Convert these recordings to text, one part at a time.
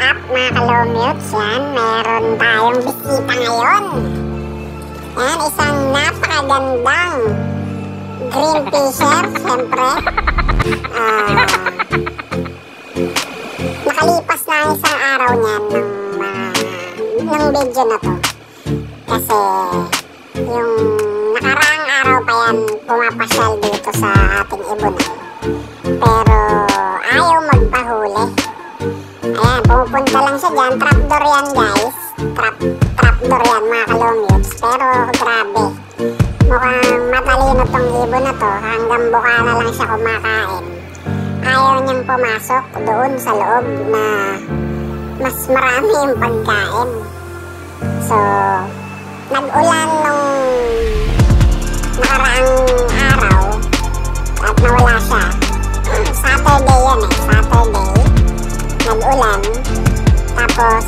up mga kalomutes? Yan, meron tayong bisita ngayon. Yan, isang napakagandang green t-shirt, syempre. Nakalipas na isang araw niyan ng video na to. Kasi yung nakaraang araw pa yan pumapasyal dito sa ating ibunan. Pero ayaw magpahuli. Ayan, pumupunta lang siya dyan. Trapdoor yan guys. Trapdoor yan mga kalomutes. Pero grabe, mukhang matalino tong ibon na to. Hanggang buka na lang siya kumakain. Ayaw niyang pumasok doon sa loob na mas marami yung pagkain. So nag-ulan nung nakaraang araw at nawala siya. Saturday yan eh, Saturday nag-ulan. Tapos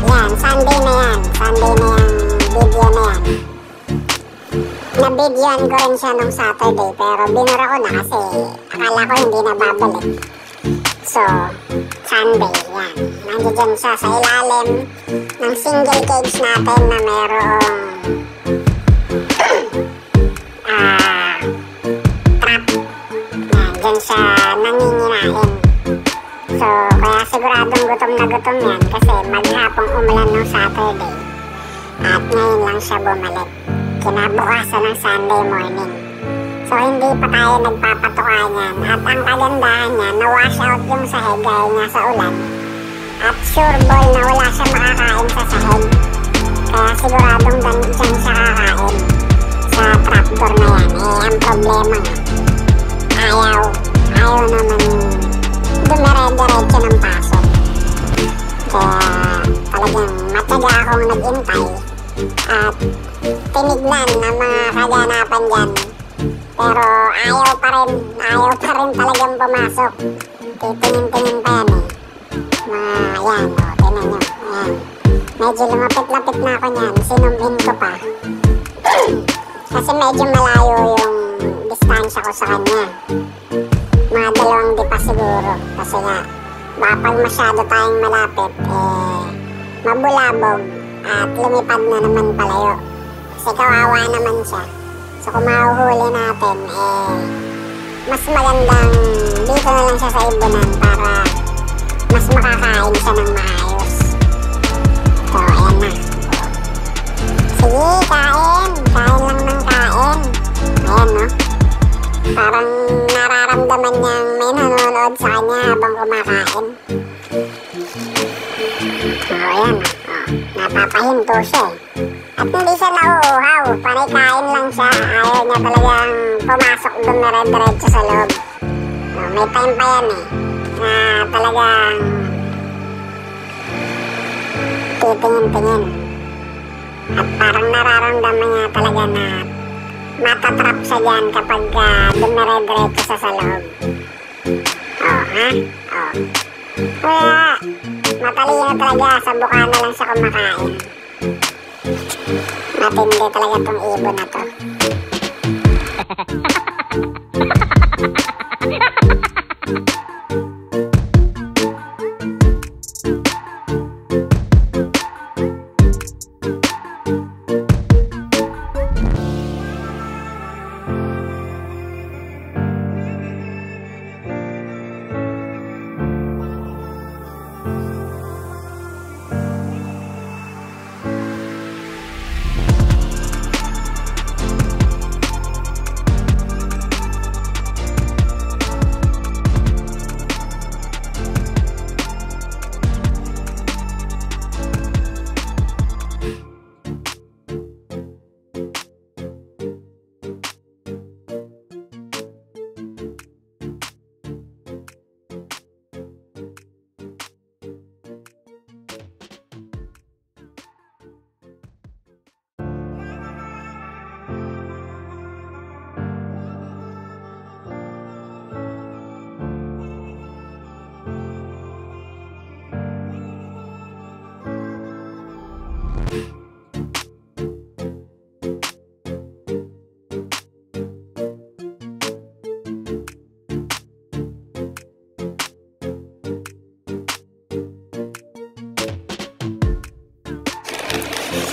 yan, Sunday na yan video na yan. Nabidyoan ko rin siya nung Saturday pero binura ko na kasi akala ko hindi na babalik. So Sunday yan, nandiyan siya sa ilalim ng single cage natin na merong trap. Yan, dyan siya nanginginain. So kaya siguradong gutom na gutom yan kasi maghapong umulan nung Saturday at ngayon lang siya bumalik kinabukasan ng Sunday morning. So hindi pa tayo nagpapatuka niyan at ang kagandahan niya na-wash out yung sahig gaya niya sa ulan at sure ball na wala siya makakain sa sahig. Kaya siguradong dyan siya kakain sa trapdoor na yan. Ang problema nga ayaw naman dumire-diretso ng pasok. Kaya talagang mataga akong nag-intay at tinignan ng mga kaganapan dyan. Pero ayaw pa rin talagang pumasok. Titingin-tingin pa yan eh. Ayan, tinan nyo. Ayan. Medyo lumapit-lapit na ako niyan. Sinumin ko pa. Kasi medyo malayo yung distansya ko sa kanya. Mga 2 dipa siguro. Kasi nga, baka pag masyado tayong malapit, mabulabog at lumipad na naman palayo. Kasi kawawa naman siya. So kung mahuhuli natin, mas magandang dito na lang siya sa ibunan para mas makakain siya ng maayos. So ayan na. Sige, kain lang ng kain. Ayan no, parang nararamdaman niyang may nanonood sa kanya habang kumakain. So ayan, napapahinto siya eh. At hindi siya nauuhaw, panay kain lang siya. Ayaw niya talagang pumasok doon na diretso sa loob. So, may time pa yan eh, na talagang titingin-tingin. At parang nararamdaman niya talaga na matatrap siya dyan kapag doon na diretso sa loob. Kaya matalino talaga, sa buka na lang siya kumakain. Matindi talaga tong ibon na to.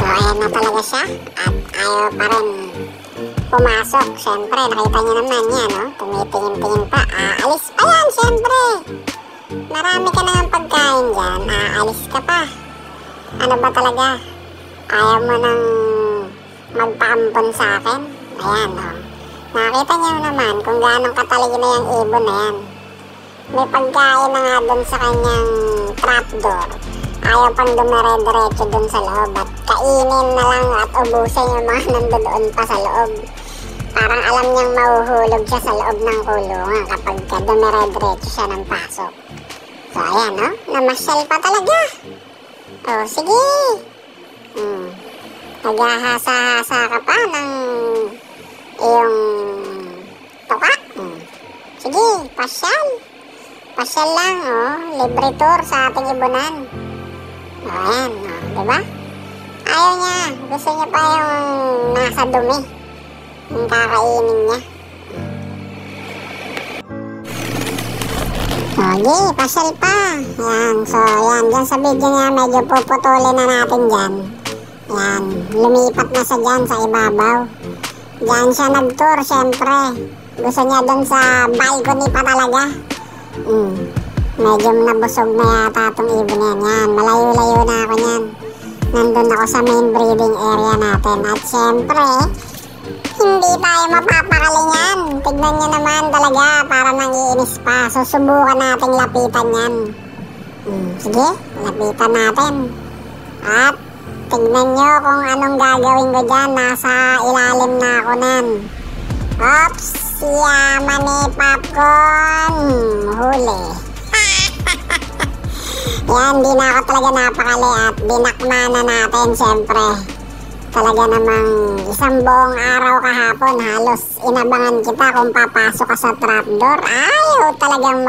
ayan na talaga siya. At ayaw pa rin pumasok. Siyempre, nakita niyo naman yan, no? Tumitingin-tingin pa. Aalis pa yan, siyempre. Marami ka na ng pagkain dyan. Aalis ka pa. Ano ba talaga? Ayaw mo nang magpaampon sa akin? Ayan, no? Nakita niyo naman kung gaano katalino na yung ibon na yan. May pagkain na nga dun sa kanyang trapdoor. Ayaw pang dumire-diretso dun sa loob at kainin na lang at ubusin yung mga nandoon pa sa loob. Parang alam niyang mahuhulog siya sa loob ng kulungan kapag dumire-diretso siya ng pasok. So ayan, no? Namasyal pa talaga. O sige. Naghahasa-hasa ka pa ng iyong tuka. Sige, pasyal. Pasyal lang, libre tour sa ating ibunan. Ayan, diba? Ayaw niya. Gusto niya pa yung nasa dumi. Yung kakainin niya. Okay, pasyal pa. Ayan, so ayan. Dyan sa video niya, medyo puputulin na natin dyan. Ayan, lumipat na siya dyan sa ibabaw. Dyan siya nag-tour, syempre. Gusto niya dun sa balcony pa talaga. Medyo nabusog na yata itong ibon yan. Yan, malayo-layo na ako yan. Nandun ako sa main breeding area natin. At syempre, hindi tayo mapapakaling yan. Tignan nyo naman talaga, para nang iinis pa. Susubukan natin lapitan yan. Sige, lapitan natin. At tignan nyo kung anong gagawin ko dyan. Nasa ilalim na ako nan. Oops, yaman ni Popcorn. Huli. Yan, di na ako talaga napakali at dinakma na natin syempre. Talaga namang isang buong araw kahapon halos inabangan kita kung papasok ka sa trapdoor. Ayaw talagang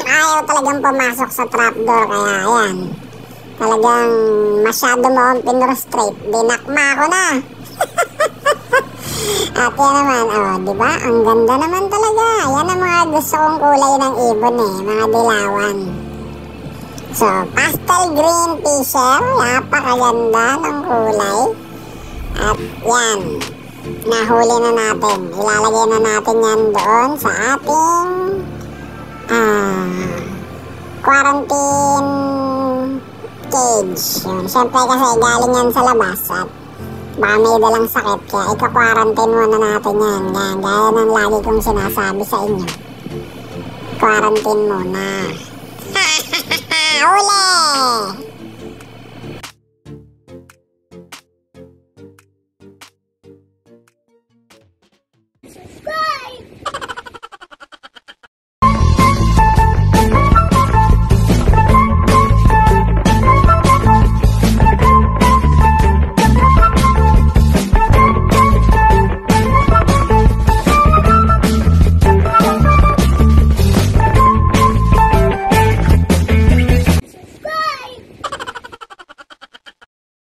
ayaw talagang pumasok sa trapdoor. Kaya yan, talagang masyado mo akong pinrostrate. Dinakma ko na. At yan naman, diba? Ang ganda naman talaga. Yan ang mga gusto kong kulay ng ibon mga dilawan. So, pastel green t-shirt. Napakaganda ng kulay. At yan, nahuli na natin. Ilalagay na natin yan doon sa ating quarantine cage. Yun. Siyempre kasi galing yan sa labas at baka may dalang sakit, kaya ika-quarantine muna natin yan. Gaya ng lagi kong sinasabi sa inyo. Quarantine muna.